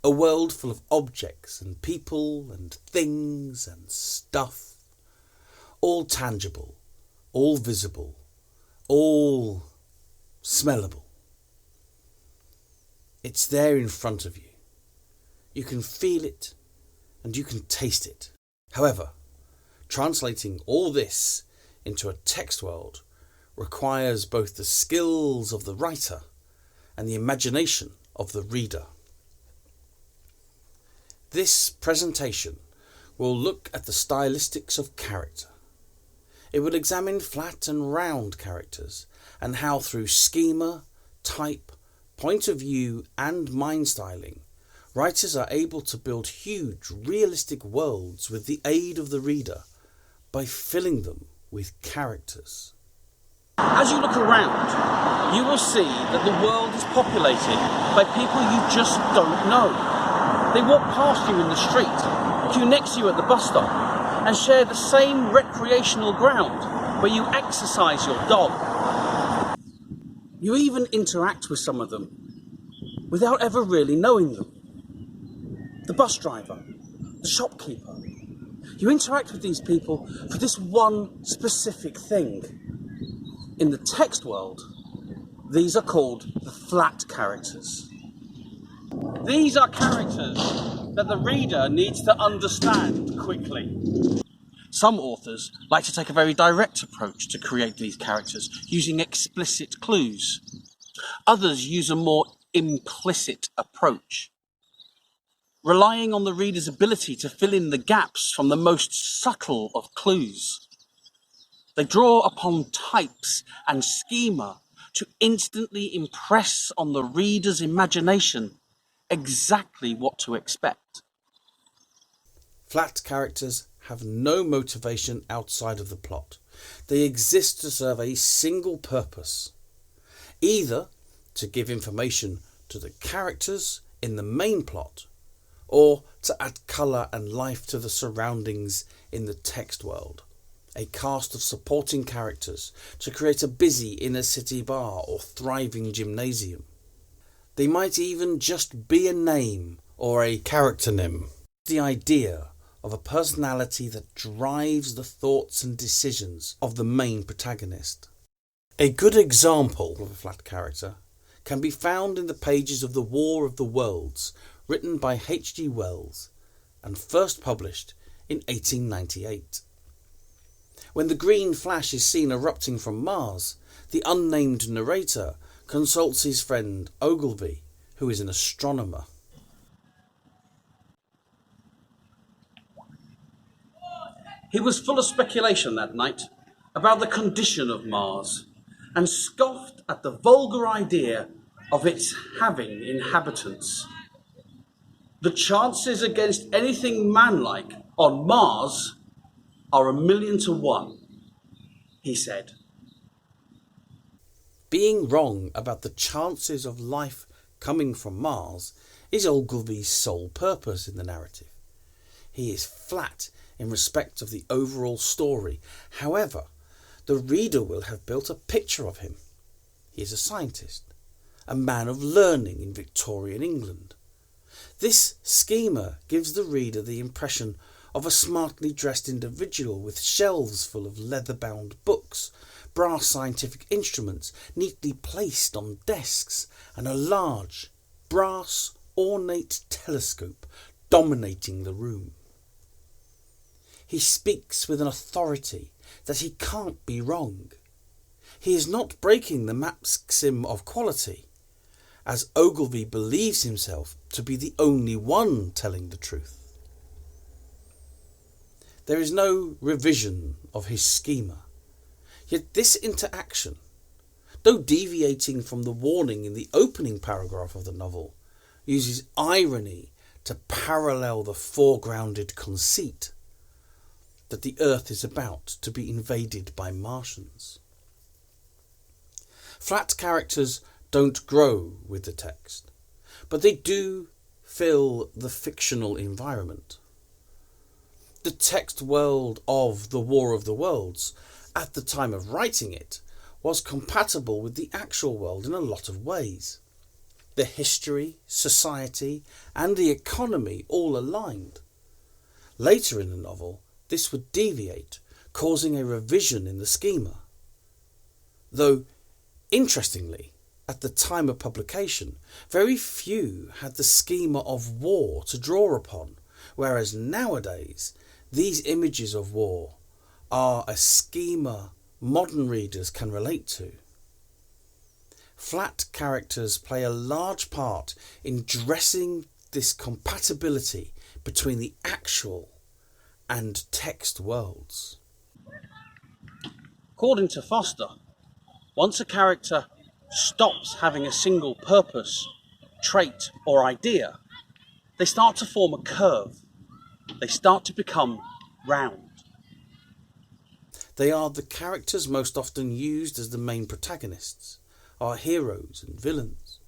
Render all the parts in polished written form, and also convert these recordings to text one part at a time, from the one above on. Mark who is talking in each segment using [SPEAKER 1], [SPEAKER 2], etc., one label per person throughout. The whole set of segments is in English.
[SPEAKER 1] A world full of objects and people and things and stuff. All tangible, all visible, all smellable. It's there in front of you. You can feel it and you can taste it. However, translating all this into a text world requires both the skills of the writer and the imagination of the reader. This presentation will look at the stylistics of character. It will examine flat and round characters and how through schema, type, point of view and mind styling, writers are able to build huge realistic worlds with the aid of the reader by filling them with characters.
[SPEAKER 2] As you look around, you will see that the world is populated by people you just don't know. They walk past you in the street, queue next to you at the bus stop, and share the same recreational ground where you exercise your dog. You even interact with some of them without ever really knowing them. The bus driver, the shopkeeper. You interact with these people for this one specific thing. In the text world, these are called the flat characters. These are characters that the reader needs to understand quickly. Some authors like to take a very direct approach to create these characters, using explicit clues. Others use a more implicit approach, relying on the reader's ability to fill in the gaps from the most subtle of clues. They draw upon types and schema to instantly impress on the reader's imagination exactly what to expect.
[SPEAKER 1] Flat characters have no motivation outside of the plot. They exist to serve a single purpose, either to give information to the characters in the main plot, or to add colour and life to the surroundings in the text world. A cast of supporting characters to create a busy inner city bar or thriving gymnasium. They might even just be a name or a characternym. The idea of a personality that drives the thoughts and decisions of the main protagonist. A good example of a flat character can be found in the pages of The War of the Worlds, written by H.G. Wells and first published in 1898. When the green flash is seen erupting from Mars, the unnamed narrator consults his friend Ogilvy, who is an astronomer.
[SPEAKER 2] He was full of speculation that night about the condition of Mars, and scoffed at the vulgar idea of its having inhabitants. The chances against anything manlike on Mars are 1,000,000 to 1, he said.
[SPEAKER 1] Being wrong about the chances of life coming from Mars is Ogilvy's sole purpose in the narrative. He is flat in respect of the overall story. However, the reader will have built a picture of him. He is a scientist, a man of learning in Victorian England. This schema gives the reader the impression of a smartly dressed individual with shelves full of leather-bound books, brass scientific instruments neatly placed on desks, and a large, brass, ornate telescope dominating the room. He speaks with an authority that he can't be wrong. He is not breaking the maxim of quality, as Ogilvy believes himself to be the only one telling the truth. There is no revision of his schema, yet this interaction, though deviating from the warning in the opening paragraph of the novel, uses irony to parallel the foregrounded conceit that the Earth is about to be invaded by Martians. Flat characters don't grow with the text, but they do fill the fictional environment. The text world of The War of the Worlds, at the time of writing it, was compatible with the actual world in a lot of ways. the history, society, and the economy all aligned. Later in the novel, this would deviate, causing a revision in the schema. Though, interestingly, at the time of publication, very few had the schema of war to draw upon, whereas nowadays, these images of war are a schema modern readers can relate to. Flat characters play a large part in dressing this compatibility between the actual and text worlds.
[SPEAKER 2] According to Foster, once a character stops having a single purpose, trait or idea, they start to form a curve. They start to become round.
[SPEAKER 1] They are the characters most often used as the main protagonists, our heroes and villains.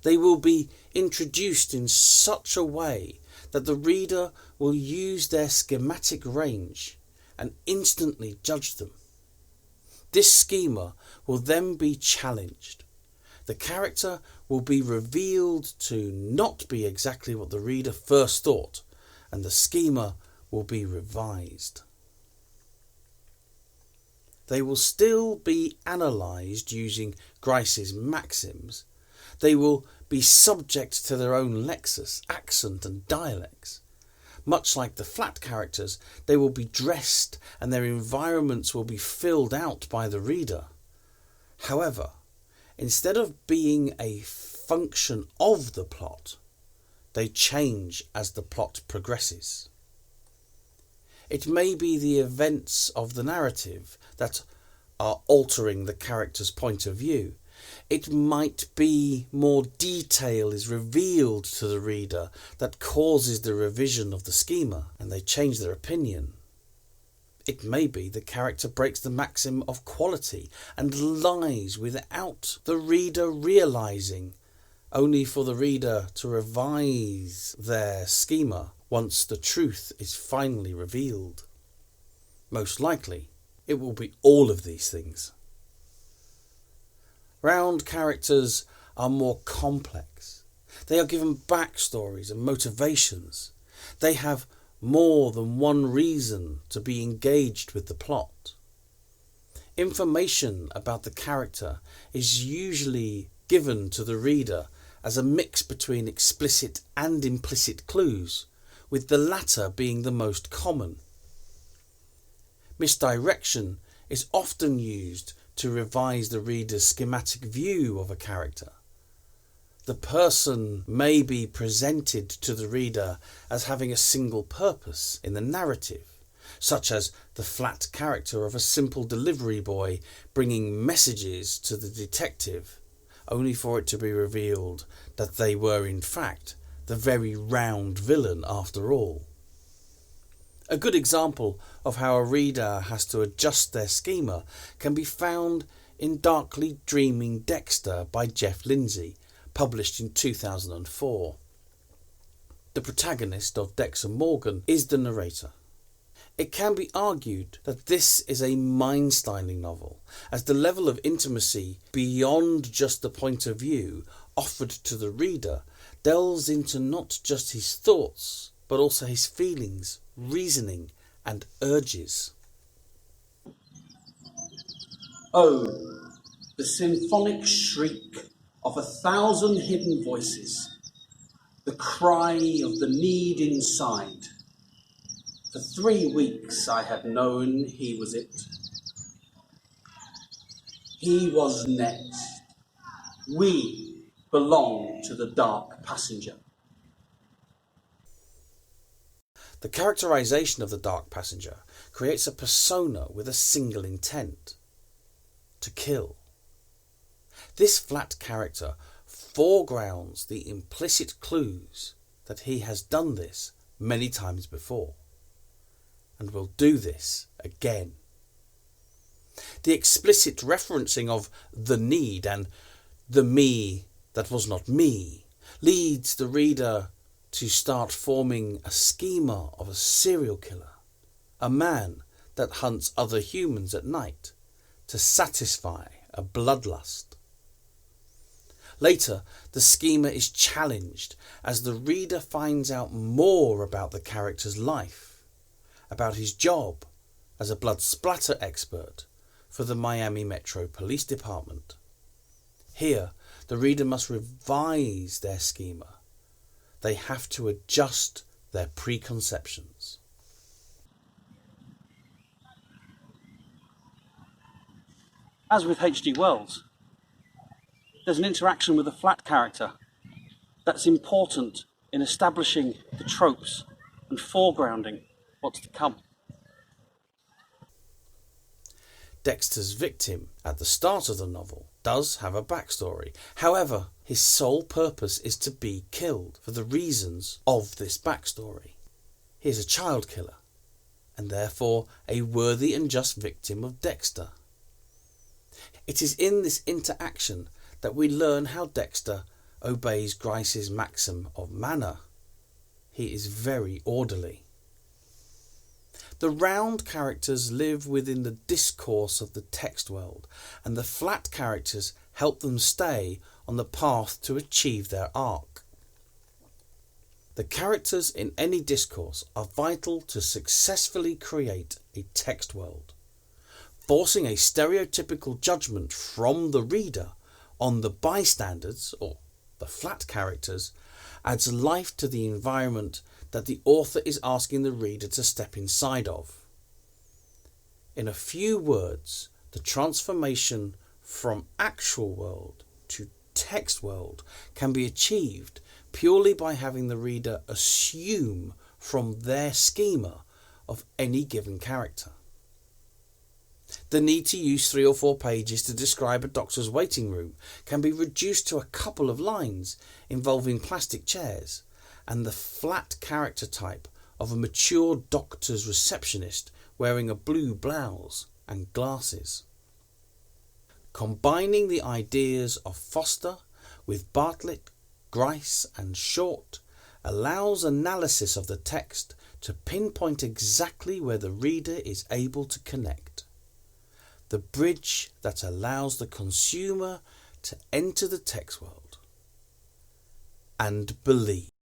[SPEAKER 1] They will be introduced in such a way that the reader will use their schematic range and instantly judge them. This schema will then be challenged. The character will be revealed to not be exactly what the reader first thought, and the schema will be revised. They will still be analysed using Grice's maxims. They will be subject to their own lexis, accent and dialects. Much like the flat characters, they will be dressed and their environments will be filled out by the reader. However, instead of being a function of the plot, they change as the plot progresses. It may be the events of the narrative that are altering the character's point of view. It might be more detail is revealed to the reader that causes the revision of the schema and they change their opinion. It may be the character breaks the maxim of quality and lies without the reader realising, only for the reader to revise their schema once the truth is finally revealed. Most likely, it will be all of these things. Round characters are more complex. They are given backstories and motivations. They have more than one reason to be engaged with the plot. Information about the character is usually given to the reader as a mix between explicit and implicit clues, with the latter being the most common. Misdirection is often used to revise the reader's schematic view of a character. The person may be presented to the reader as having a single purpose in the narrative, such as the flat character of a simple delivery boy bringing messages to the detective, only for it to be revealed that they were in fact the very round villain after all. A good example of how a reader has to adjust their schema can be found in Darkly Dreaming Dexter by Jeff Lindsay, published in 2004. The protagonist of Dexter Morgan is the narrator. It can be argued that this is a mind-styling novel, as the level of intimacy beyond just the point of view offered to the reader delves into not just his thoughts, but also his feelings, reasoning, and urges.
[SPEAKER 2] Oh, the symphonic shriek of 1,000 hidden voices, the cry of the need inside. For 3 weeks I had known he was it. He was next. We belong to the dark passenger.
[SPEAKER 1] The characterization of the dark passenger creates a persona with a single intent: to kill. This flat character foregrounds the implicit clues that he has done this many times before, and will do this again. The explicit referencing of the need and the me that was not me leads the reader to start forming a schema of a serial killer, a man that hunts other humans at night to satisfy a bloodlust. Later, the schema is challenged as the reader finds out more about the character's life, about his job as a blood splatter expert for the Miami Metro Police Department. Here, the reader must revise their schema. They have to adjust their preconceptions.
[SPEAKER 2] As with H.G. Wells, there's an interaction with a flat character that's important in establishing the tropes and foregrounding what's to come.
[SPEAKER 1] Dexter's victim at the start of the novel does have a backstory. However, his sole purpose is to be killed for the reasons of this backstory. He is a child killer, and therefore a worthy and just victim of Dexter. It is in this interaction that we learn how Dexter obeys Grice's maxim of manner. He is very orderly. The round characters live within the discourse of the text world, and the flat characters help them stay on the path to achieve their arc. The characters in any discourse are vital to successfully create a text world. Forcing a stereotypical judgment from the reader on the bystanders, or the flat characters, adds life to the environment that the author is asking the reader to step inside of. In a few words, the transformation from actual world to text world can be achieved purely by having the reader assume from their schema of any given character. The need to use 3 or 4 pages to describe a doctor's waiting room can be reduced to a couple of lines involving plastic chairs and the flat character type of a mature doctor's receptionist wearing a blue blouse and glasses. Combining the ideas of Foster with Bartlett, Grice and Short allows analysis of the text to pinpoint exactly where the reader is able to connect. The bridge that allows the consumer to enter the text world and believe.